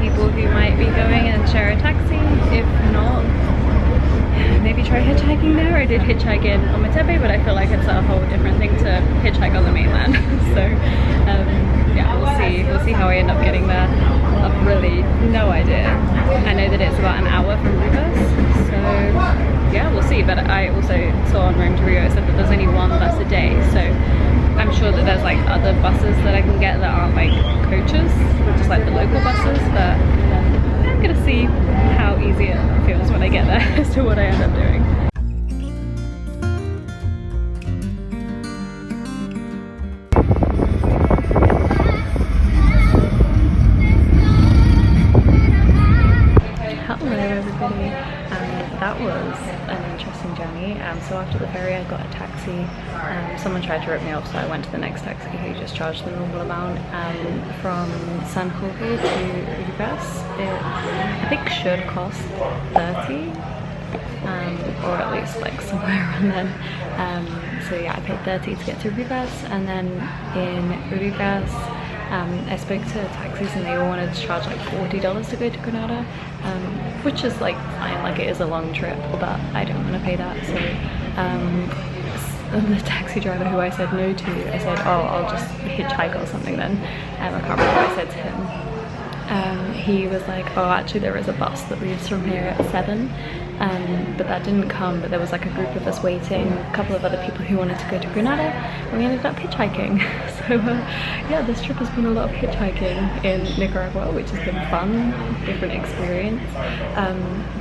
people who might be going and share a taxi. If not, maybe try hitchhiking there. I did hitchhike in Ometepe, but I feel like it's a whole different thing to hitchhike on the mainland. So yeah, we'll see how I end up getting there. I've really no idea. I know that it's about an hour from Rivas, so yeah, we'll see. But I also saw on Rome to Rio, it said that there's only one bus a day, so I'm sure that there's like other buses that I can get that aren't like coaches, just like the local buses. But I'm gonna see how easy it feels when I get there as to what I end up doing. Hello everybody, that was an interesting journey. So after the ferry I got a taxi. Someone tried to rip me off, so I went to the next taxi who just charged the normal amount. From San Jorge to Rivas, it I think should cost 30, or at least like somewhere around then. So yeah, I paid 30 to get to Rivas, and then in Rivas I spoke to taxis and they all wanted to charge like $40 to go to Granada, which is like fine, like it is a long trip, but I don't want to pay that. So the taxi driver who I said no to, I said, oh, I'll just hitchhike or something then. I can't remember what I said to him. He was like, oh, actually there is a bus that leaves from here at 7, but that didn't come. But there was like a group of us waiting, a couple of other people who wanted to go to Granada, and we ended up hitchhiking. So yeah, this trip has been a lot of hitchhiking in Nicaragua, which has been fun, different experience.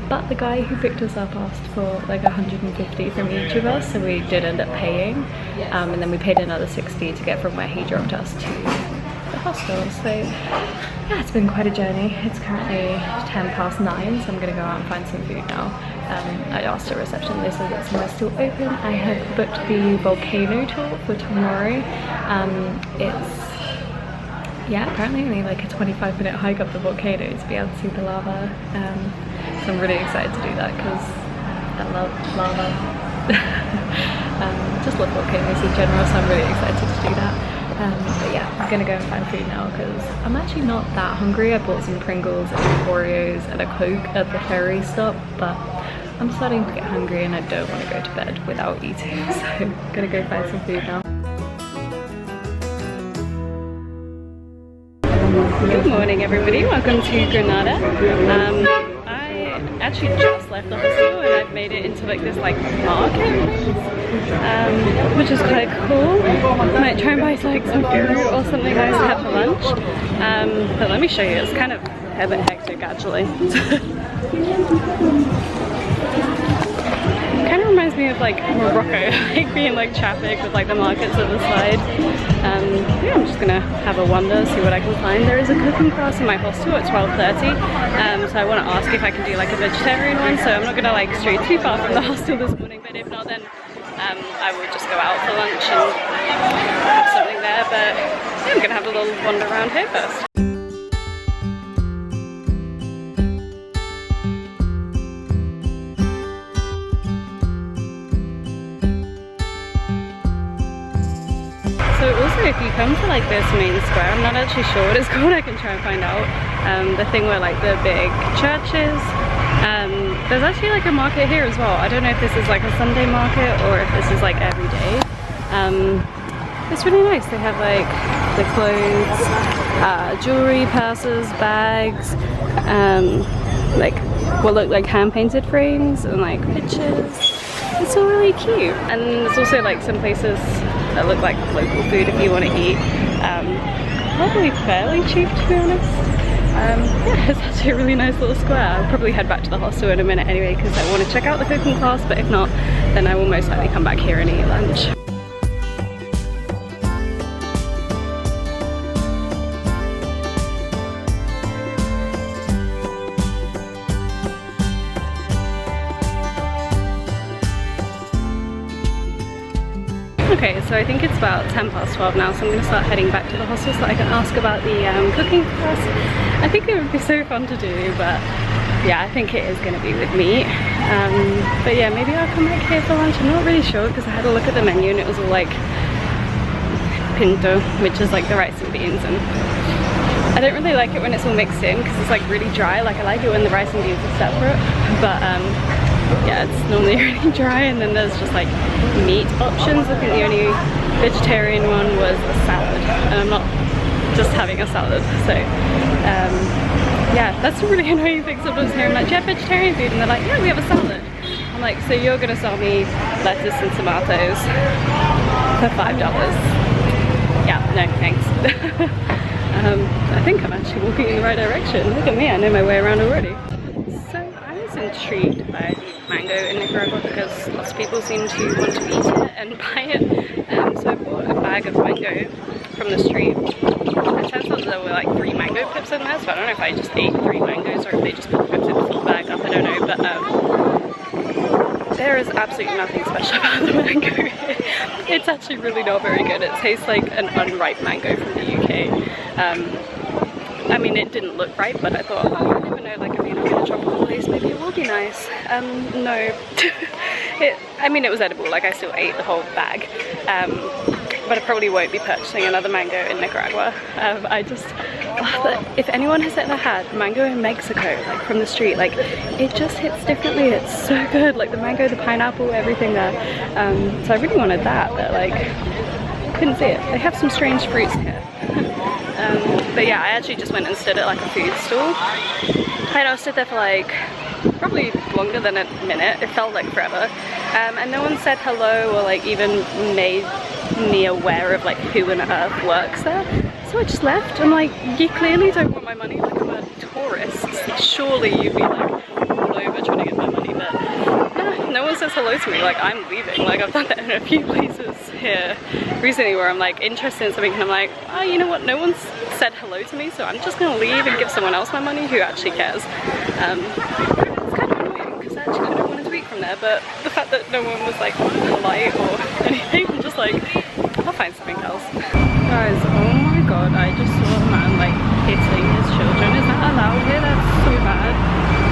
But the guy who picked us up asked for like 150 from each of us, so we did end up paying, and then we paid another 60 to get from where he dropped us to the hostel. So yeah, it's been quite a journey. It's currently 9:10, so I'm gonna go out and find some food now. I asked a reception, they said that somewhere's still open. I have booked the volcano tour for tomorrow. It's yeah, apparently only like a 25-minute hike up the volcano to be able to see the lava. So I'm really excited to do that because I love lava. Just love volcanoes in general, so I'm really excited to do that. But yeah, I'm gonna go and find food now because I'm actually not that hungry. I bought some Pringles and Oreos and a Coke at the ferry stop, but I'm starting to get hungry and I don't want to go to bed without eating, so I'm gonna go find some food now. Good morning everybody, welcome to Granada. I actually just left the hostel and I've made it into like this like market place, which is quite cool. I might try and buy like some fruit or something nice to have for lunch. But let me show you, it's kind of a bit hectic actually. Kind of reminds me of like Morocco, like being like traffic with like the markets at the side. Yeah, I'm just gonna have a wander, see what I can find. There is a cooking class in my hostel at 12:30, so I want to ask if I can do like a vegetarian one. So I'm not gonna like stray too far from the hostel this morning, but if not, then I will just go out for lunch and have something there. But yeah, I'm gonna have a little wander around here first. So also if you come to like this main square, I'm not actually sure what it's called, I can try and find out. The thing where like the big churches, there's actually like a market here as well. I don't know if this is like a Sunday market or if this is like every day. It's really nice. They have like the clothes, jewelry, purses, bags, like what look like hand painted frames and like pictures. It's all really cute. And there's also like some places that look like local food if you want to eat. Probably fairly cheap to be honest. Yeah, it's actually a really nice little square. I'll probably head back to the hostel in a minute anyway because I want to check out the cooking class, but if not, then I will most likely come back here and eat lunch. Okay, so I think it's about 12:10 now, so I'm going to start heading back to the hostel so that I can ask about the cooking class. I think it would be so fun to do, but yeah, I think it is going to be with meat. But yeah, maybe I'll come back here for lunch. I'm not really sure because I had a look at the menu and it was all like pinto, which is like the rice and beans and I don't really like it when it's all mixed in because it's like really dry. Like I like it when the rice and beans are separate, but yeah, it's normally really dry. And then there's just like meat options. I think the only vegetarian one was a salad, and I'm not just having a salad, so yeah, that's a really annoying thing. Sometimes here I'm like, do you have vegetarian food? And they're like, yeah, we have a salad. I'm like, so you're gonna sell me lettuce and tomatoes for $5? Yeah, no thanks. I think I'm actually walking in the right direction. Look at me, I know my way around already. So I was intrigued by mango in Nicaragua because lots of people seem to want to eat it and buy it. So I bought a bag of mango from the street. It turns out there were like 3 mango pips in there, so I don't know if I just ate 3 mangoes or if they just put pips in the full bag up, I don't know, but there is absolutely nothing special about the mango here. It's actually really not very good. It tastes like an unripe mango from the UK. I mean, it didn't look ripe, but I thought, oh, I never know, like, I mean, I'm in a tropical place, maybe it will be nice. No. I mean, it was edible, like I still ate the whole bag. But I probably won't be purchasing another mango in Nicaragua. If anyone has ever had mango in Mexico, like from the street, like it just hits differently. It's so good, like the mango, the pineapple, everything there. So I really wanted that, but like couldn't see it. They have some strange fruits here. But yeah, I actually just went and stood at like a food stall, and I stood there for like probably longer than a minute. It felt like forever, and no one said hello or like even made me aware of like who on earth works there. So I just left. I'm like, you clearly don't want my money, like I'm a tourist. Surely you'd be like all over trying to get my money, but no one says hello to me. Like I'm leaving. Like I've done that in a few places here recently where I'm like interested in something and I'm like, oh, you know what, no one's said hello to me, so I'm just gonna leave and give someone else my money who actually cares. It's kind of annoying because I actually kind of wanted to eat from there, but the fact that no one was like polite or anything, I'm just like, I'll find something else. Guys, oh my god, I just saw a man like hitting his children. Is that allowed here? That's so bad.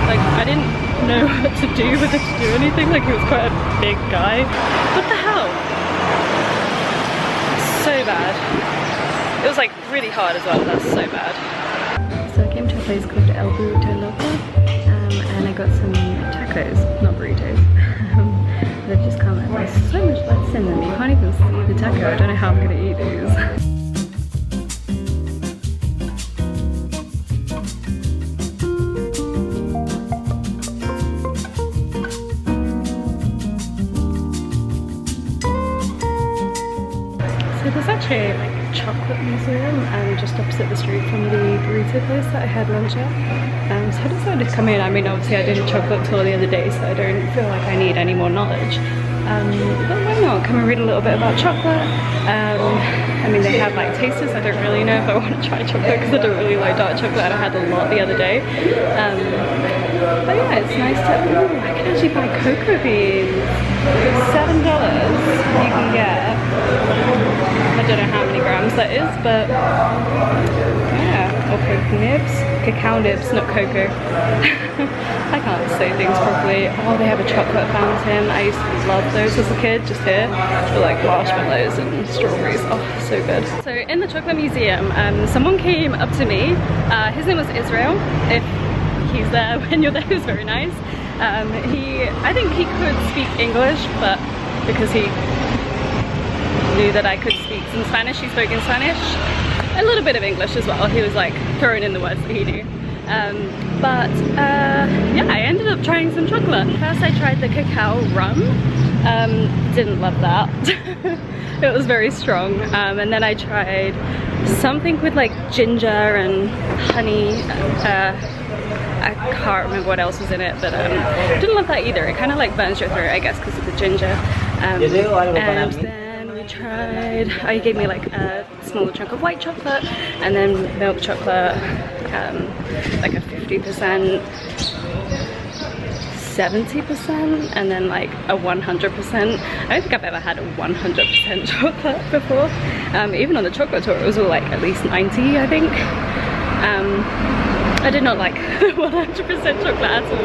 Like I didn't know what to do, whether to do anything. Like he was quite a big guy. What the hell? So bad. It was like really hard as well. That's so bad. So I came to a place called El Burrito Loco, and I got some tacos, not burritos. They've just come out. There's so much lettuce in them. You can't even see the taco. I don't know how I'm gonna eat these. So there's actually like a chocolate museum just opposite the street from the burrito place that I had lunch at. So I decided to come in. I mean, obviously I did a chocolate tour the other day, so I don't feel like I need any more knowledge. But why not? Come and read a little bit about chocolate. I mean, they have like tasters. I don't really know if I want to try chocolate because I don't really like dark chocolate. I had a lot the other day. But yeah, it's nice to, ooh, I can actually buy cocoa beans. $7 you can get. I don't know how many grams that is, but yeah, or cocoa nibs. Cacao nibs, not cocoa. I can't say things properly. Oh, they have a chocolate fountain. I used to love those as a kid, just here. With like marshmallows and strawberries. Oh, so good. So in the chocolate museum, someone came up to me. His name was Israel. If he's there when you're there, he was very nice. I think he could speak English, but because he knew that I could speak some Spanish, he spoke in Spanish. A little bit of English as well. He was like throwing in the words that he knew. Yeah, I ended up trying some chocolate. First I tried the cacao rum. Didn't love that. It was very strong. And then I tried something with like ginger and honey. I can't remember what else was in it, but didn't love that either. It kind of like burns your throat, I guess, because of the ginger. And then we tried, he gave me like a smaller chunk of white chocolate, and then milk chocolate, like a 50%, 70%, and then like a 100%. I don't think I've ever had a 100% chocolate before. Even on the chocolate tour, it was all like at least 90, I think. I did not like 100% chocolate at all.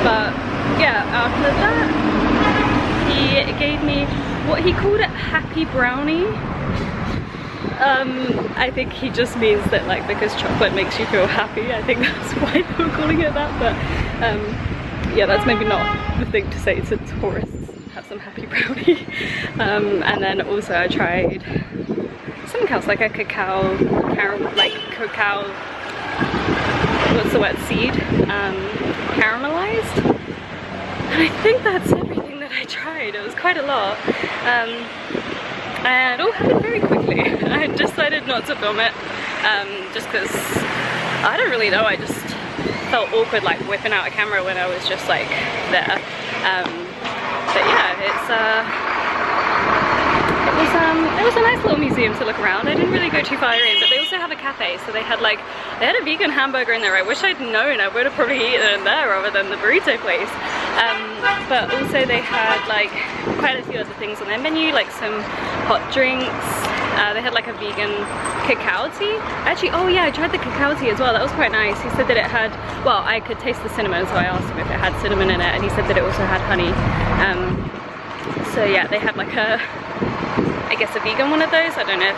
But yeah, after that, he gave me what he called a happy brownie. I think he just means that like because chocolate makes you feel happy. I think that's why they were calling it that, but yeah, that's maybe not the thing to say to tourists. Have some happy brownie. And then also I tried something else, like a cacao, what's the word, seed, caramelized. And I think that's everything that I tried. It was quite a lot. And it all happened very quickly. I decided not to film it, just because I don't really know, I just felt awkward like whipping out a camera when I was just like there. But yeah, it was a nice little museum to look around. I didn't really go too far in, but they also have a cafe, so they had a vegan hamburger in there. I wish I'd known, I would have probably eaten it in there rather than the burrito place. But also they had like quite a few other things on their menu, like some hot drinks. They had like a vegan cacao tea. Actually, oh yeah, I tried the cacao tea as well. That was quite nice. He said that it had, well, I could taste the cinnamon, so I asked him if it had cinnamon in it, and he said that it also had honey. So yeah, they had like a, I guess a vegan one of those. I don't know if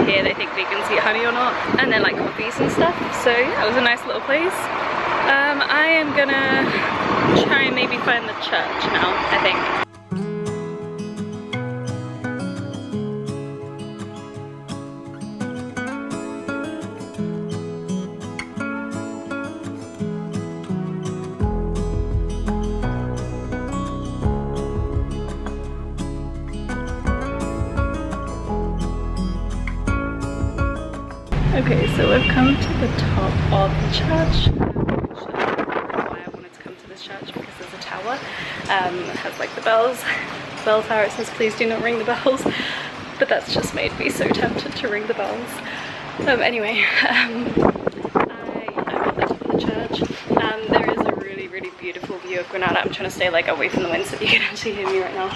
here they think vegans eat honey or not. And then like coffees and stuff. So yeah, it was a nice little place. I am gonna try and maybe find the church now, I think. Okay, so we've come to the top of the church. Why I wanted to come to this church, because there's a tower. It has like the bell tower. It says please do not ring the bells, but that's just made me so tempted to ring the bells. Anyway, I'm at the top of the church. There is a really, really beautiful view of Granada. I'm trying to stay like away from the wind so that you can actually hear me right now.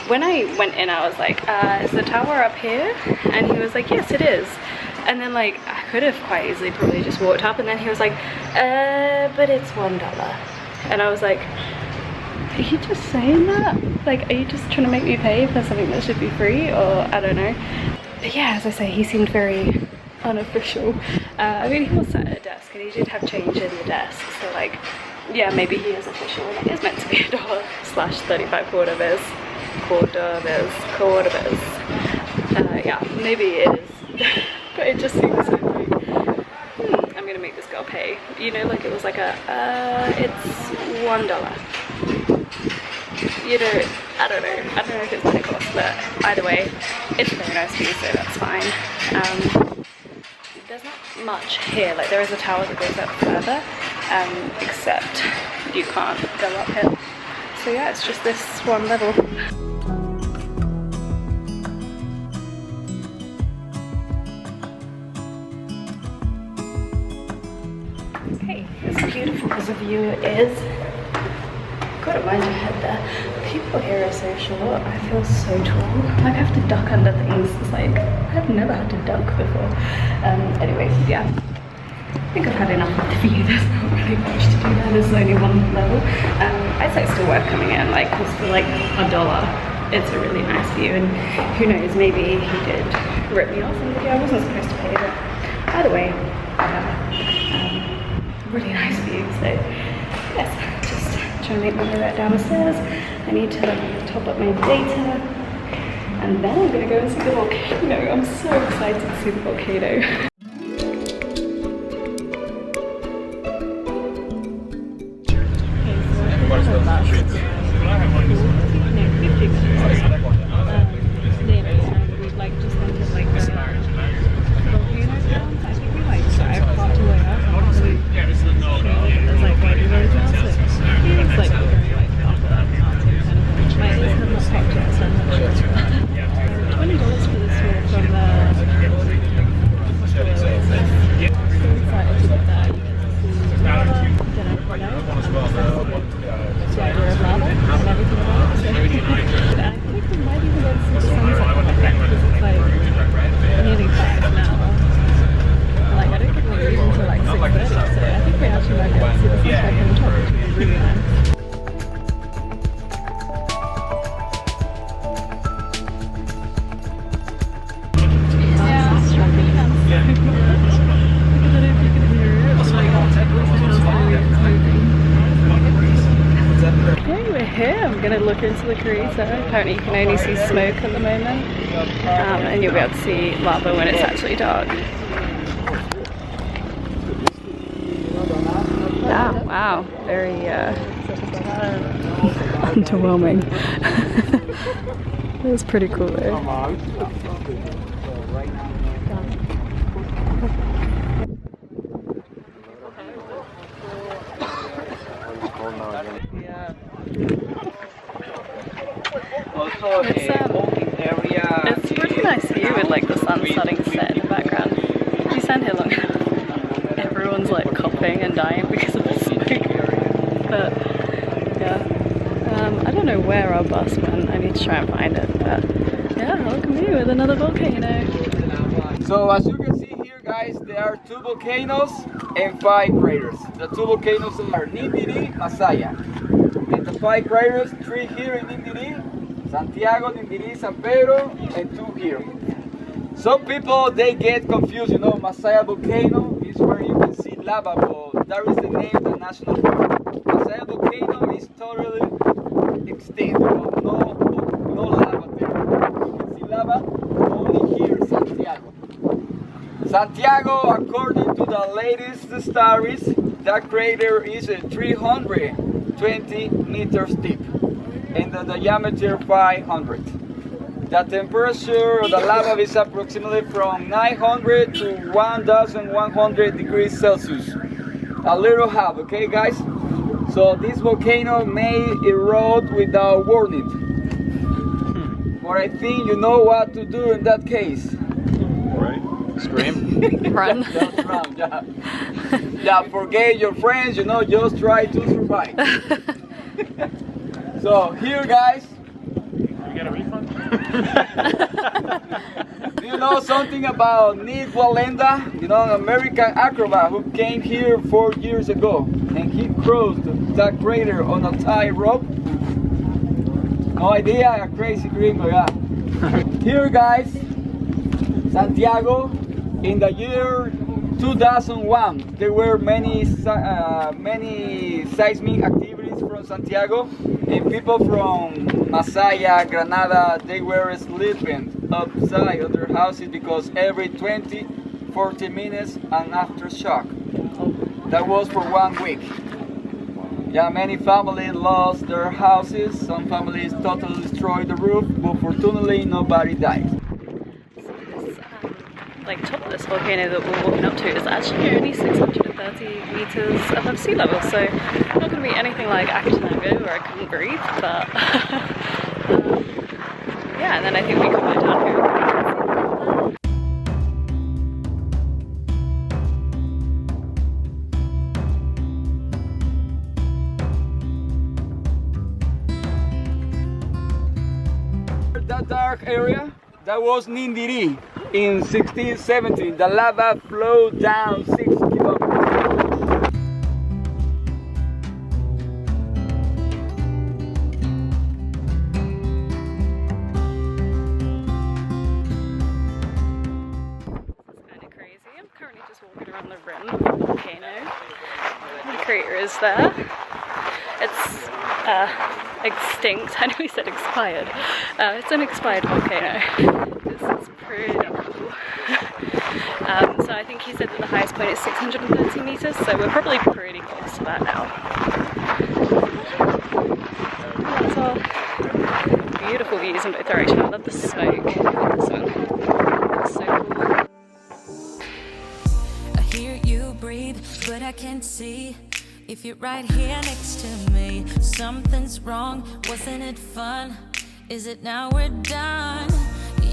When I went in, I was like, is the tower up here? And he was like, yes, it is. And then like, I could have quite easily probably just walked up, and then he was like, but it's $1. And I was like, are you just saying that? Like, are you just trying to make me pay for something that should be free? Or I don't know. But yeah, as I say, he seemed very unofficial. I mean, he was sat at a desk and he did have change in the desk. So like, yeah, maybe he is official. It is meant to be $1/35 quarter biz. Yeah, maybe it is. But it just seems so like, I'm gonna make this girl pay. You know, like it was like it's $1. You know, I don't know if it's what it costs, but either way, it's a very nice view, so that's fine. There's not much here, like there is a tower that goes up further, except you can't go up here. So yeah, it's just this one level. Okay, as beautiful as the view is, gotta mind your head there. People here are so short. I feel so tall. Like I have to duck under things. It's like, I've never had to duck before. Anyway, yeah. I think I've had enough of the view. There's not really much to do there. There's only one level. I'd say it's still worth coming in, like, because for like $1, it's a really nice view. And who knows, maybe he did rip me off in the video. I wasn't supposed to pay, but either way, really nice view. So yes, just trying to make my way back down the stairs. I need to top up my data, and then I'm gonna go and see the volcano. I'm so excited to see the volcano. gonna look into the crater. Apparently you can only see smoke at the moment, and you'll be able to see lava when it's actually dark. Yeah, wow, very underwhelming. It was pretty cool though. It's a really nice view with like the sun starting to set in the background. If you stand here long enough, everyone's like coughing and dying because of the smoke. But yeah, I don't know where our bus went. I need to try and find it. But yeah, look at me with another volcano. So as you can see here, guys, there are 2 volcanoes and 5 craters. The 2 volcanoes are Nindiri, Masaya. And the 5 craters, 3 here in Nindiri, Santiago, Nindiri, San Pedro, and 2 here. Some people, they get confused, you know, Masaya Volcano is where you can see lava, but that is the name of the national park. Masaya Volcano is totally extinct, no lava there. You can see lava only here in Santiago. Santiago, according to the latest studies, that crater is 320 meters deep and the diameter 500. The temperature of the lava is approximately from 900 to 1100 degrees Celsius. A little hot, okay guys? So this volcano may erode without warning. But I think you know what to do in that case. Right. Scream. Run. Just run, yeah. Yeah, forget your friends, you know, just try to survive. So here guys, You get a refund? do you know something about Ned Walenda? You know, an American acrobat who came here 4 years ago and he crossed that crater on a tie rope? No idea, a crazy gringo, yeah. Here guys, Santiago, in the year 2001, there were many seismic activities from Santiago, and people from Masaya, Granada, they were sleeping outside of their houses because every 20-40 minutes an aftershock. That was for 1 week. Yeah, many families lost their houses, some families totally destroyed the roof, but fortunately nobody died. Like top of this volcano that we're walking up to is actually only 630 meters above sea level, so not going to be anything like ACTIVE where I couldn't breathe, but yeah, and then I think we come back down here. That dark area, that was Nindiri. In 1670, the lava flowed down 6 kilometers. Kind of crazy. I'm currently just walking around the rim of the volcano. The crater is there. It's extinct. I know we said expired. It's an expired volcano. This is pretty cool. So I think he said that the highest point is 630 meters, so we're probably pretty close to that now. That's all beautiful views in both directions. I love the smoke. This one. It's so cool. I hear you breathe, but I can't see. If you're right here next to me, something's wrong. Wasn't it fun? Is it now we're done?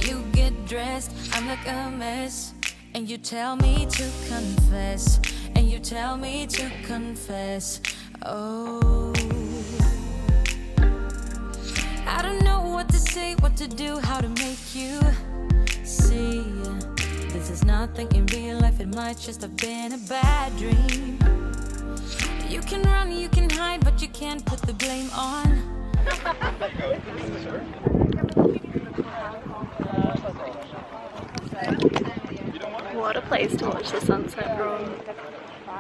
You get dressed, I'm like a mess, and you tell me to confess, and you tell me to confess. Oh, I don't know what to say, what to do, how to make you see. This is nothing in real life, it might just have been a bad dream. You can run, you can hide, but you can't put the blame on. What a place to watch the sunset from.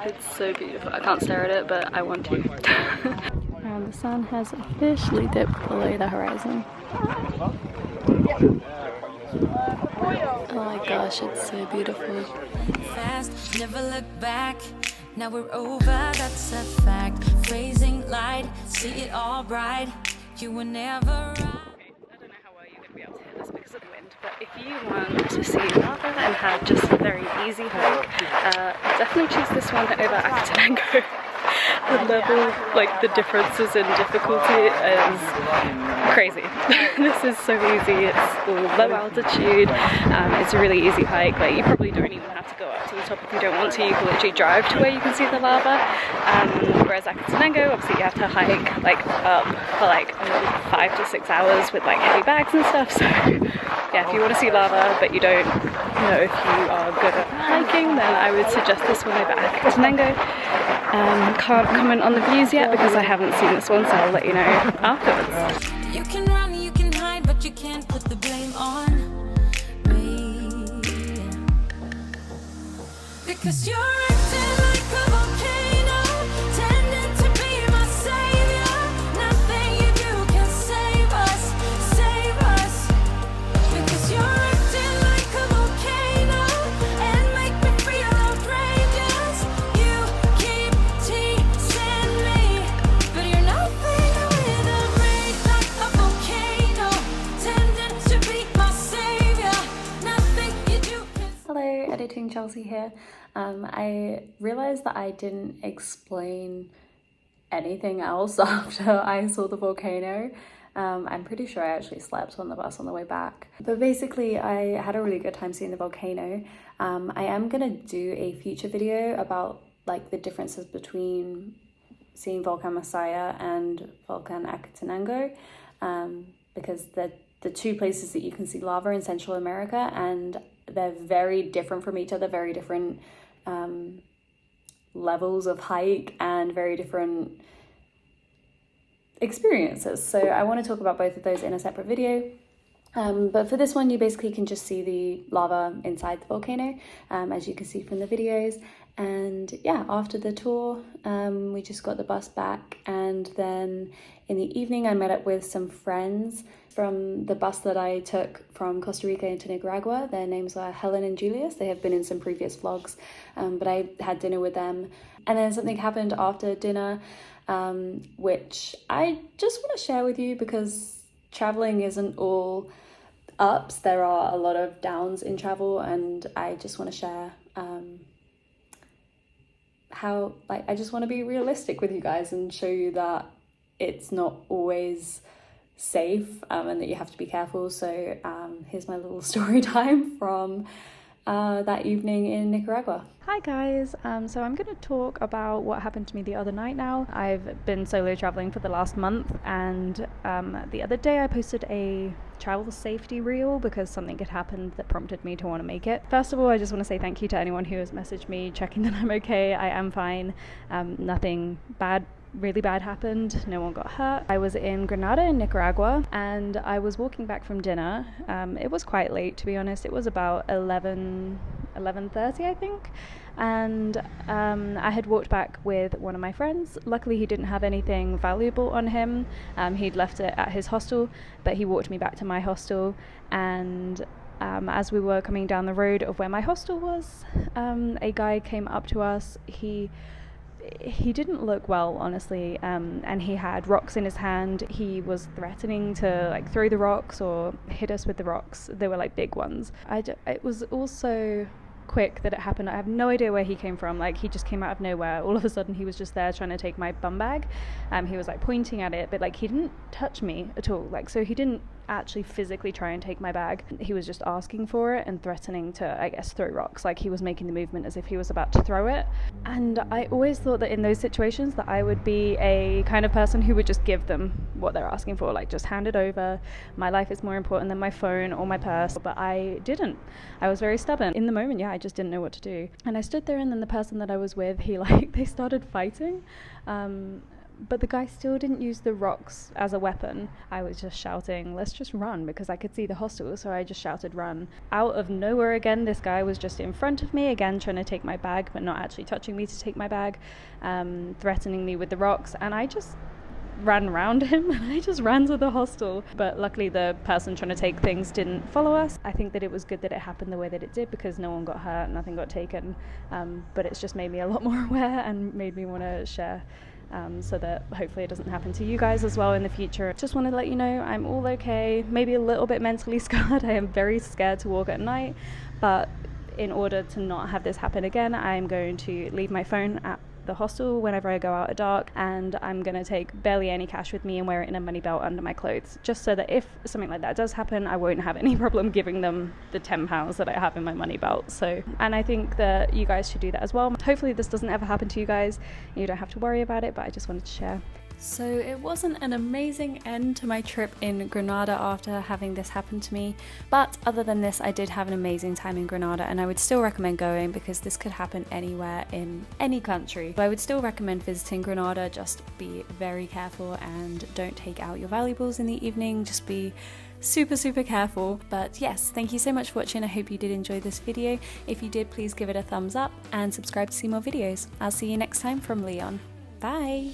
It's so beautiful. I can't stare at it, but I want to. And the sun has officially dipped below the horizon. Oh my gosh, it's so beautiful. Fast, never look back. Now we're over, that's a fact. Raising light, see it all bright. You were never right. I don't know how well you're going to be able to hear this because of the wind, but if you want to see lava and have just a very easy hike, definitely choose this one over Acatenango. The level, like the differences in difficulty is crazy. This is so easy, it's low altitude, it's a really easy hike, like you probably don't even have to go up to the top if you don't want to, you can literally drive to where you can see the lava, whereas Acatenango, obviously you have to hike like up for like 5 to 6 hours with like heavy bags and stuff, so yeah, if you want to see lava but you don't know if you are good at hiking, then I would suggest this one over Acatenango. Can't comment on the views yet because I haven't seen this one, so I'll let you know afterwards. You can run, you can hide, but you can't put the blame on me. Because you're acting like a volcano, tending to be my savior. Nothing you do can save us, save us. Because you're acting like a volcano and make me feel outrageous. You keep teasing me, but you're nothing with a rage like a volcano, tending to be my savior. Nothing you do can. Hello, Editing Chelsea here. I realised that I didn't explain anything else after I saw the volcano. I'm pretty sure I actually slept on the bus on the way back. But basically, I had a really good time seeing the volcano. I am gonna do a future video about like the differences between seeing Volcan Masaya and Volcan Acatenango, because they're the two places that you can see lava in Central America, and they're very different from each other, very different levels of hike and very different experiences. So I want to talk about both of those in a separate video. But for this one, you basically can just see the lava inside the volcano, as you can see from the videos. And yeah, after the tour, we just got the bus back, and then in the evening I met up with some friends from the bus that I took from Costa Rica into Nicaragua. Their names are Helen and Julius. They have been in some previous vlogs, but I had dinner with them. And then something happened after dinner, which I just want to share with you, because traveling isn't all ups. There are a lot of downs in travel, and I just want to share how, like, I just want to be realistic with you guys and show you that it's not always safe, and that you have to be careful. So here's my little story time from that evening in Nicaragua. Hi guys, so I'm going to talk about what happened to me the other night now. I've been solo traveling for the last month, and the other day I posted a travel safety reel because something had happened that prompted me to want to make it. First of all, I just want to say thank you to anyone who has messaged me checking that I'm okay. I am fine. Nothing really bad happened. No one got hurt. I was in Granada in Nicaragua, and I was walking back from dinner. It was quite late, to be honest. It was about 11:30, I think. And I had walked back with one of my friends. Luckily, he didn't have anything valuable on him. He'd left it at his hostel, but he walked me back to my hostel. And as we were coming down the road of where my hostel was, a guy came up to us. He didn't look well, honestly, and he had rocks in his hand. He was threatening to like throw the rocks or hit us with the rocks. They were like big ones. It was also quick that it happened. I have no idea where he came from. Like, he just came out of nowhere. All of a sudden he was just there trying to take my bum bag. He was like pointing at it, but like he didn't touch me at all. Like, so he didn't actually physically try and take my bag. He was just asking for it and threatening to, I guess, throw rocks. Like, he was making the movement as if he was about to throw it. And I always thought that in those situations that I would be a kind of person who would just give them what they're asking for, like just hand it over. My life is more important than my phone or my purse. But I didn't. I was very stubborn. In the moment, yeah, I just didn't know what to do. And I stood there, and then the person that I was with, they started fighting. But the guy still didn't use the rocks as a weapon. I was just shouting, let's just run, because I could see the hostel, so I just shouted run. Out of nowhere again, this guy was just in front of me, again trying to take my bag, but not actually touching me to take my bag, threatening me with the rocks, and I just ran around him and I just ran to the hostel. But luckily the person trying to take things didn't follow us. I think that it was good that it happened the way that it did because no one got hurt, nothing got taken, but it's just made me a lot more aware and made me want to share so that hopefully it doesn't happen to you guys as well in the future. Just wanted to let you know I'm all okay, maybe a little bit mentally scarred. I am very scared to walk at night, but in order to not have this happen again, I'm going to leave my phone at the hostel whenever I go out at dark, and I'm gonna take barely any cash with me and wear it in a money belt under my clothes, just so that if something like that does happen, I won't have any problem giving them the £10 that I have in my money belt. So, and I think that you guys should do that as well. Hopefully this doesn't ever happen to you guys, you don't have to worry about it, but I just wanted to share. So it wasn't an amazing end to my trip in Granada after having this happen to me, but other than this I did have an amazing time in Granada, and I would still recommend going because this could happen anywhere in any country. But I would still recommend visiting Granada. Just be very careful and don't take out your valuables in the evening, just be super careful. But yes, thank you so much for watching. I hope you did enjoy this video. If you did, please give it a thumbs up and subscribe to see more videos. I'll see you next time from Leon. Bye!